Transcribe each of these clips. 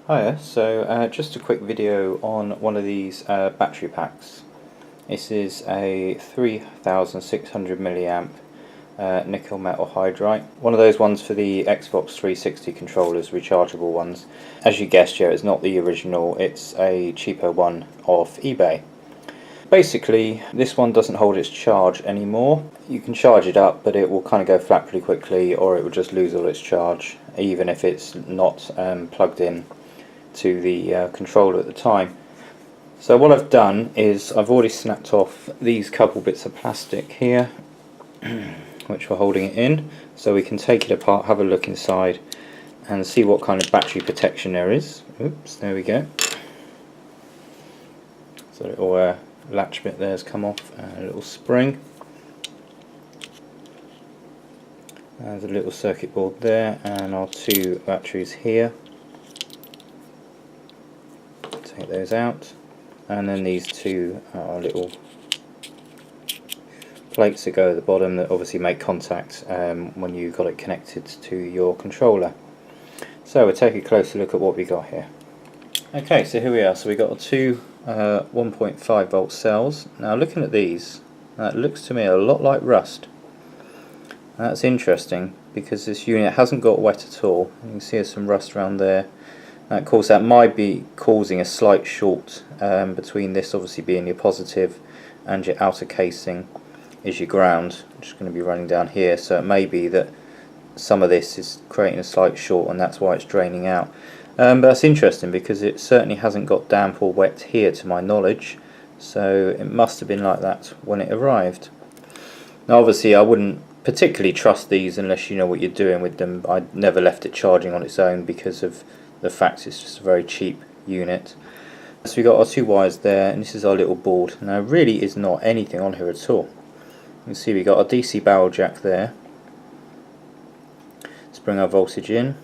Hiya, just a quick video on one of these battery packs. This is a 3600 milliamp nickel metal hydride. One of those ones for the Xbox 360 controllers, rechargeable ones. As you guessed, yeah, it's not the original, it's a cheaper one off eBay. Basically, this one doesn't hold its charge anymore. You can charge it up, but it will kind of go flat pretty quickly, or it will just lose all its charge, even if it's not plugged in to the controller at the time. So what I've done is I've already snapped off these couple bits of plastic here which were holding it in, so we can take it apart, have a look inside and see what kind of battery protection there is. Oops, there we go. So the little latch bit there has come off, and a little spring. There's a little circuit board there and our two batteries here. Take those out, and then these two are little plates that go at the bottom that obviously make contact when you've got it connected to your controller. So we'll take a closer look at what we got here. Okay, so here we are. So we got our two 1.5 volt cells. Now looking at these, that looks to me a lot like rust. That's interesting because this unit hasn't got wet at all. You can see there's some rust around there. Of course, that might be causing a slight short between this obviously being your positive and your outer casing is your ground. I'm just going to be running down here, so it may be that some of this is creating a slight short and that's why it's draining out. But that's interesting because it certainly hasn't got damp or wet here to my knowledge, so it must have been like that when it arrived. Now obviously I wouldn't particularly trust these unless you know what you're doing with them. I never left it charging on its own because of the fact it's just a very cheap unit. So we got our two wires there, and this is our little board. Now really is not anything on here at all. You can see we got our DC barrel jack there. Let's bring our voltage in.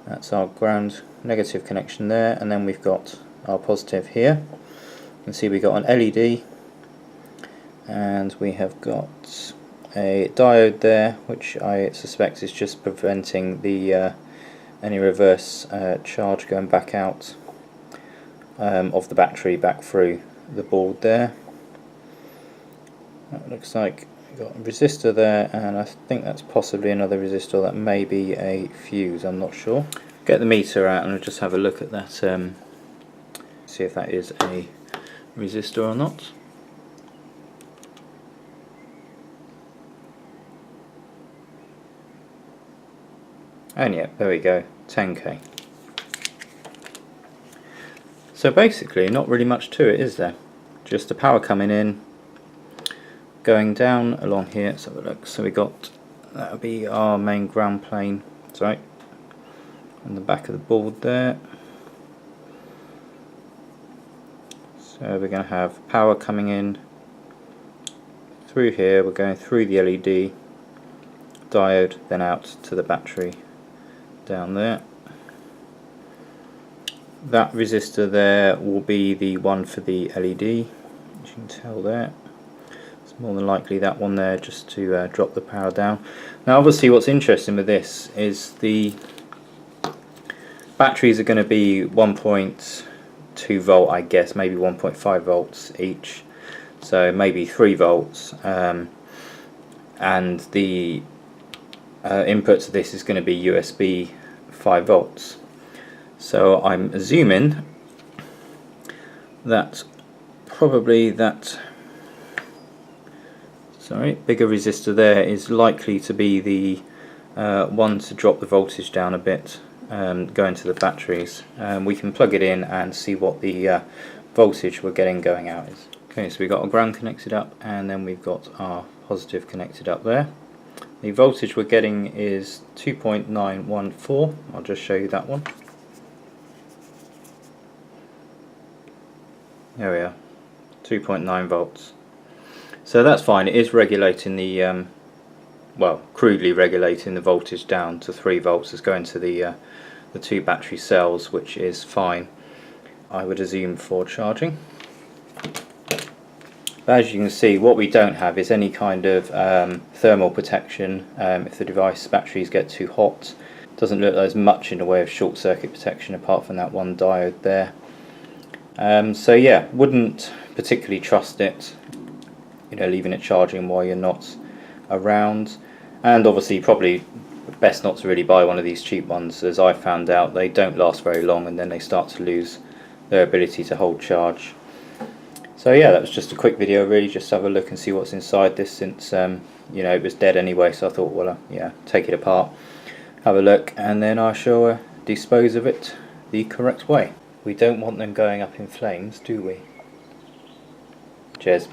That's our ground negative connection there, and then we've got our positive here. You can see we got an LED, and we have got a diode there, which I suspect is just preventing the any reverse charge going back out of the battery back through the board there. That looks like we've got a resistor there, and I think that's possibly another resistor. That may be a fuse, I'm not sure. Get the meter out and we'll just have a look at that, see if that is a resistor or not. And yeah, there we go, 10k. So basically not really much to it, is there? Just the power coming in, going down along here. Let's have a look. So we got, that'll be our main ground plane, sorry, on the back of the board there. So we're going to have power coming in through here, we're going through the LED, diode, then out to the battery down there. That resistor there will be the one for the LED, as you can tell there. It's more than likely that one there, just to drop the power down. Now obviously what's interesting with this is the batteries are going to be 1.2 volt, I guess, maybe 1.5 volts each, so maybe 3 volts, and the input to this is going to be USB 5 volts. So I'm assuming that probably that bigger resistor there is likely to be the one to drop the voltage down a bit, going to the batteries. We can plug it in and see what the voltage we're getting going out is. Okay, so we've got our ground connected up, and then we've got our positive connected up there. The voltage we're getting is 2.914. I'll just show you that one. There we are, 2.9 volts. So that's fine. It is regulating the, well, crudely regulating the voltage down to 3 volts. It's going to the two battery cells, which is fine, I would assume, for charging. But as you can see, what we don't have is any kind of thermal protection if the device batteries get too hot. Doesn't look like there's much in the way of short circuit protection apart from that one diode there. So yeah, wouldn't particularly trust it, you know, leaving it charging while you're not around. And obviously probably best not to really buy one of these cheap ones, as I found out they don't last very long and then they start to lose their ability to hold charge. So yeah, that was just a quick video really, just to have a look and see what's inside this, since you know, it was dead anyway, so I thought, well yeah, take it apart, have a look, and then I shall dispose of it the correct way. We don't want them going up in flames, do we? Cheers.